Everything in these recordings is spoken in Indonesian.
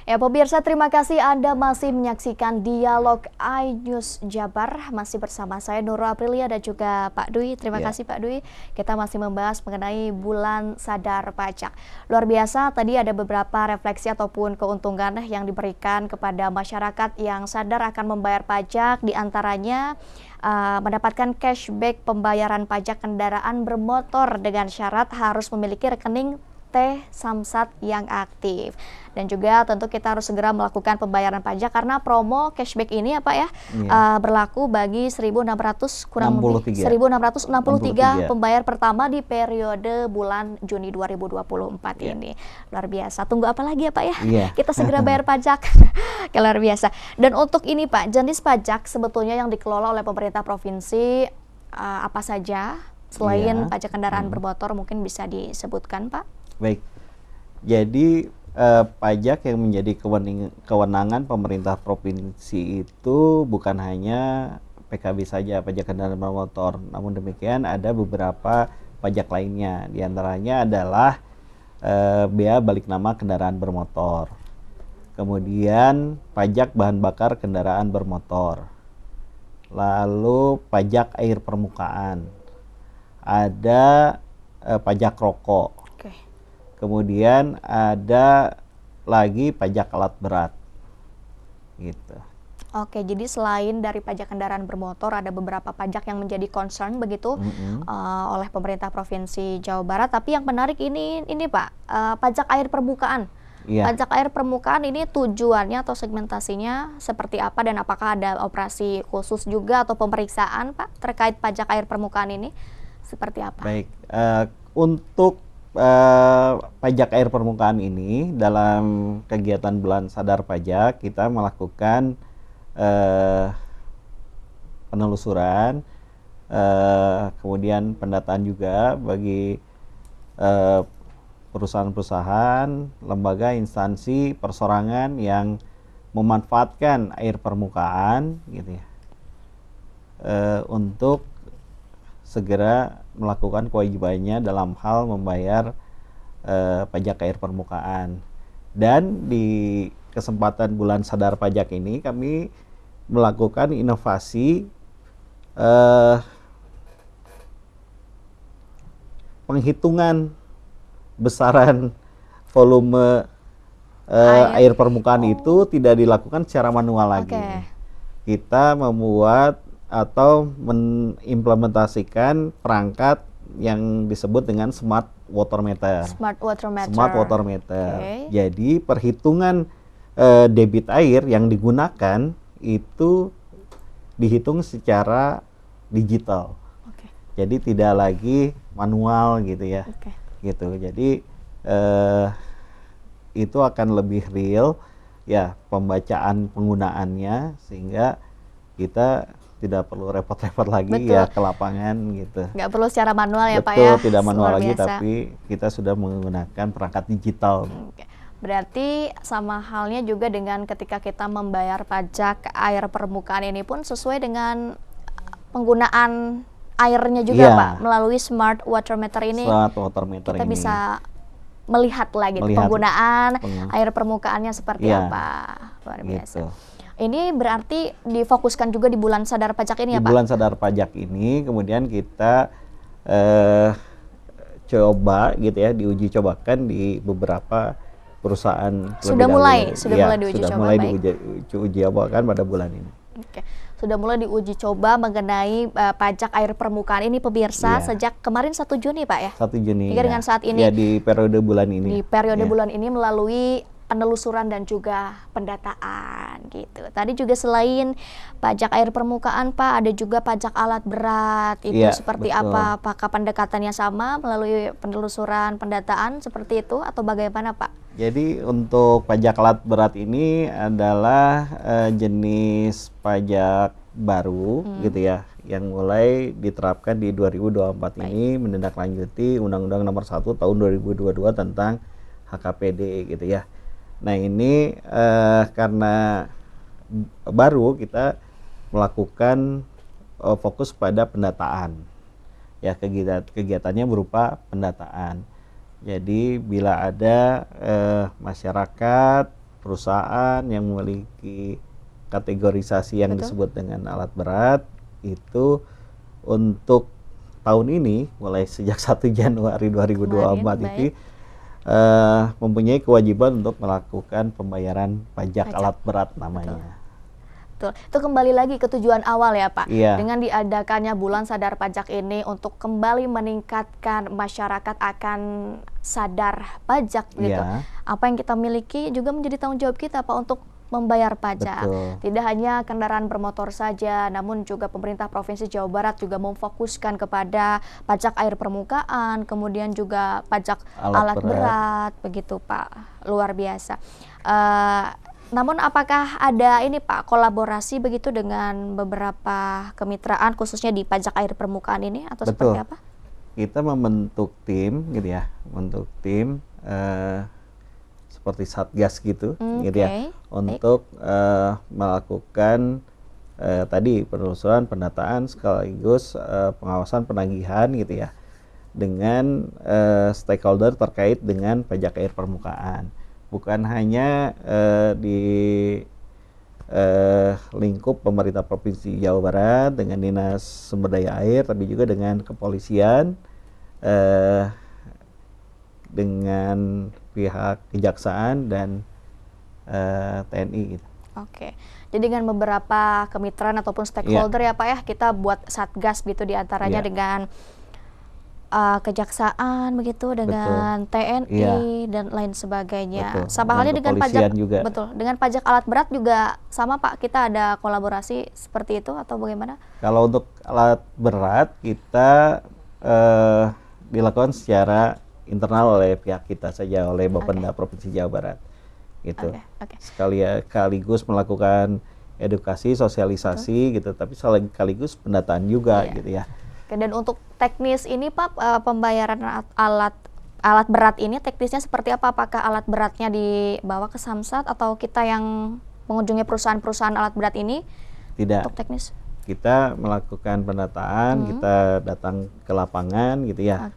Ya pemirsa, terima kasih Anda masih menyaksikan Dialog iNews Jabar. Masih bersama saya Nurul Aprilia dan juga Pak Dwi. Terima kasih Pak Dwi. Kita masih membahas mengenai bulan sadar pajak. Luar biasa, tadi ada beberapa refleksi ataupun keuntungan yang diberikan kepada masyarakat yang sadar akan membayar pajak. Di antaranya mendapatkan cashback pembayaran pajak kendaraan bermotor dengan syarat harus memiliki rekening Samsat yang aktif. Dan juga tentu kita harus segera melakukan pembayaran pajak karena promo cashback ini berlaku bagi 1.663 pembayar pertama di periode bulan Juni 2024 ini. Luar biasa. Tunggu apa lagi ya Pak ya? Kita segera bayar pajak. Luar biasa. Dan untuk ini Pak, jenis pajak sebetulnya yang dikelola oleh pemerintah provinsi apa saja selain pajak kendaraan bermotor, mungkin bisa disebutkan Pak? Baik, jadi pajak yang menjadi kewenangan pemerintah provinsi itu bukan hanya PKB saja, pajak kendaraan bermotor. Namun demikian ada beberapa pajak lainnya. Di antaranya adalah bea balik nama kendaraan bermotor. Kemudian pajak bahan bakar kendaraan bermotor. Lalu pajak air permukaan. Ada pajak rokok. Kemudian ada lagi pajak alat berat, gitu. Oke, jadi selain dari pajak kendaraan bermotor, ada beberapa pajak yang menjadi concern begitu oleh pemerintah provinsi Jawa Barat. Tapi yang menarik ini Pak, pajak air permukaan. Pajak air permukaan ini tujuannya atau segmentasinya seperti apa dan apakah ada operasi khusus juga atau pemeriksaan Pak terkait pajak air permukaan ini seperti apa? Baik, untuk pajak air permukaan ini dalam kegiatan bulan sadar pajak kita melakukan penelusuran, kemudian pendataan juga bagi perusahaan-perusahaan, lembaga, instansi, persorangan yang memanfaatkan air permukaan, gitu ya, untuk segera melakukan kewajibannya dalam hal membayar pajak air permukaan. Dan di kesempatan bulan sadar pajak ini kami melakukan inovasi penghitungan besaran volume air permukaan itu tidak dilakukan secara manual lagi. Kita membuat atau mengimplementasikan perangkat yang disebut dengan smart water meter. Jadi perhitungan debit air yang digunakan itu dihitung secara digital. Jadi tidak lagi manual gitu ya. Gitu. Jadi itu akan lebih real ya pembacaan penggunaannya sehingga kita tidak perlu repot-repot lagi ke lapangan gitu. Nggak perlu secara manual ya Pak ya? Tidak manual lagi, tapi kita sudah menggunakan perangkat digital. Berarti sama halnya juga dengan ketika kita membayar pajak air permukaan ini pun sesuai dengan penggunaan airnya juga Pak, melalui smart water meter ini. Kita bisa melihat lagi penggunaan air permukaannya seperti apa. Luar biasa. Ini berarti difokuskan juga di bulan sadar pajak ini ya Pak? Di bulan sadar pajak ini kemudian kita coba gitu ya, diuji cobakan di beberapa perusahaan. Sudah mulai diuji cobakan pada bulan ini. Sudah mulai diuji coba mengenai pajak air permukaan ini pemirsa sejak kemarin 1 Juni Pak ya? 1 Juni. Hingga dengan saat ini. Ya, di periode bulan ini. Di periode bulan ini melalui penelusuran dan juga pendataan gitu. Tadi juga selain pajak air permukaan Pak, ada juga pajak alat berat. Itu seperti apa? Apakah pendekatannya sama melalui penelusuran, pendataan seperti itu atau bagaimana Pak? Jadi untuk pajak alat berat ini adalah jenis pajak baru gitu ya, yang mulai diterapkan di 2024 ini menindaklanjuti Undang-Undang Nomor 1 Tahun 2022 tentang HKPD gitu ya. Nah ini karena baru kita melakukan fokus pada pendataan, ya kegiatannya berupa pendataan. Jadi bila ada masyarakat perusahaan yang memiliki kategorisasi yang Betul. disebut dengan alat berat itu untuk tahun ini mulai sejak 1 Januari 2024 Kemarin, itu mempunyai kewajiban untuk melakukan pembayaran pajak alat berat namanya. Betul. Itu kembali lagi ke tujuan awal ya Pak. Iya. Dengan diadakannya bulan sadar pajak ini untuk kembali meningkatkan masyarakat akan sadar pajak gitu. Iya. Apa yang kita miliki juga menjadi tanggung jawab kita Pak untuk membayar pajak. Betul. Tidak hanya kendaraan bermotor saja, namun juga pemerintah Provinsi Jawa Barat juga memfokuskan kepada pajak air permukaan, kemudian juga pajak alat berat, begitu Pak. Luar biasa. Namun apakah ada ini Pak, kolaborasi begitu dengan beberapa kemitraan khususnya di pajak air permukaan ini atau Betul. seperti apa? Kita membentuk tim gitu ya, membentuk tim seperti satgas gitu, gitu ya, untuk melakukan tadi penelusuran, pendataan sekaligus pengawasan penagihan gitu ya, dengan stakeholder terkait dengan pajak air permukaan. Bukan hanya di lingkup pemerintah Provinsi Jawa Barat dengan Dinas Sumber Daya Air, tapi juga dengan kepolisian, dengan pihak kejaksaan dan TNI gitu. Oke, jadi dengan beberapa kemitraan ataupun stakeholder ya Pak ya, kita buat satgas gitu diantaranya dengan kejaksaan begitu, dengan TNI dan lain sebagainya. Sama halnya dengan pajak juga. Betul, dengan pajak alat berat juga sama Pak, kita ada kolaborasi seperti itu atau bagaimana? Kalau untuk alat berat kita dilakukan secara internal oleh pihak kita saja, oleh Bapenda Provinsi Jawa Barat gitu. Sekaligus melakukan edukasi, sosialisasi gitu, tapi sekaligus pendataan juga gitu ya. Dan untuk teknis ini Pak, pembayaran alat berat ini teknisnya seperti apa? Apakah alat beratnya dibawa ke Samsat atau kita yang mengunjungi perusahaan-perusahaan alat berat ini? Tidak. Untuk teknis? Kita melakukan pendataan, kita datang ke lapangan gitu ya.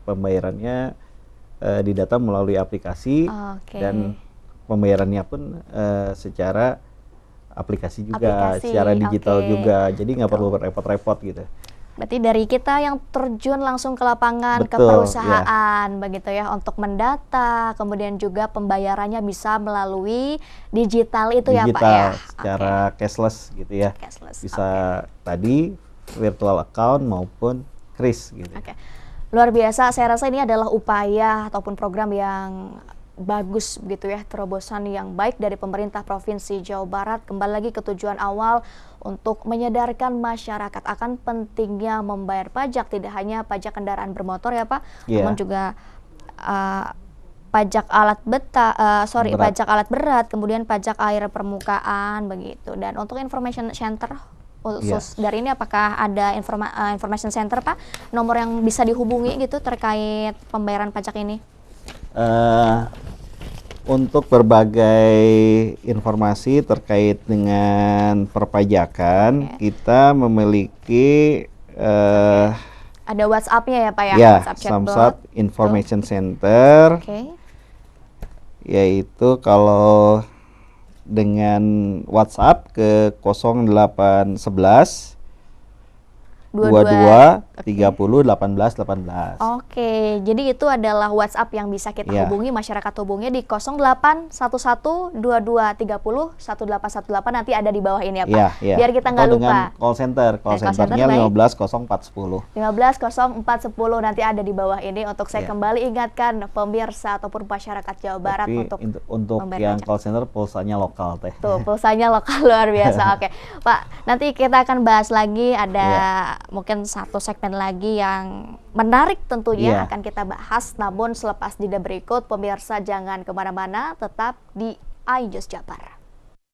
Pembayarannya didata melalui aplikasi dan pembayarannya pun secara aplikasi juga, secara digital juga. Jadi nggak perlu repot-repot gitu. Berarti dari kita yang terjun langsung ke lapangan, ke perusahaan, begitu ya, untuk mendata, kemudian juga pembayarannya bisa melalui digital itu ya Pak ya? Secara cashless gitu ya. Bisa tadi virtual account maupun kris gitu. Luar biasa, saya rasa ini adalah upaya ataupun program yang bagus begitu ya, terobosan yang baik dari pemerintah Provinsi Jawa Barat. Kembali lagi ke tujuan awal untuk menyadarkan masyarakat akan pentingnya membayar pajak, tidak hanya pajak kendaraan bermotor ya Pak, namun juga pajak alat pajak alat berat, kemudian pajak air permukaan begitu. Dan untuk information center khusus dari ini, apakah ada information center Pak, nomor yang bisa dihubungi gitu terkait pembayaran pajak ini? Untuk berbagai informasi terkait dengan perpajakan, kita memiliki ada WhatsApp-nya ya Pak ya? WhatsApp Samsat Information Center, yaitu kalau dengan WhatsApp ke 0811 22 30 18 18. Oke, jadi itu adalah WhatsApp yang bisa kita hubungi, masyarakat hubungi di 0811 22 30 1818, nanti ada di bawah ini ya Pak. Biar kita nggak lupa. Call centernya 150410. 150410 nanti ada di bawah ini untuk saya kembali ingatkan pemirsa ataupun masyarakat Jawa Barat. Tapi untuk yang call center pulsanya lokal teh. Tuh, pulsanya lokal, luar biasa. Oke, Pak, nanti kita akan bahas lagi, ada mungkin satu segmen lagi yang menarik tentunya akan kita bahas. Namun selepas jeda berikut, pemirsa jangan kemana-mana, tetap di iNews Jabar.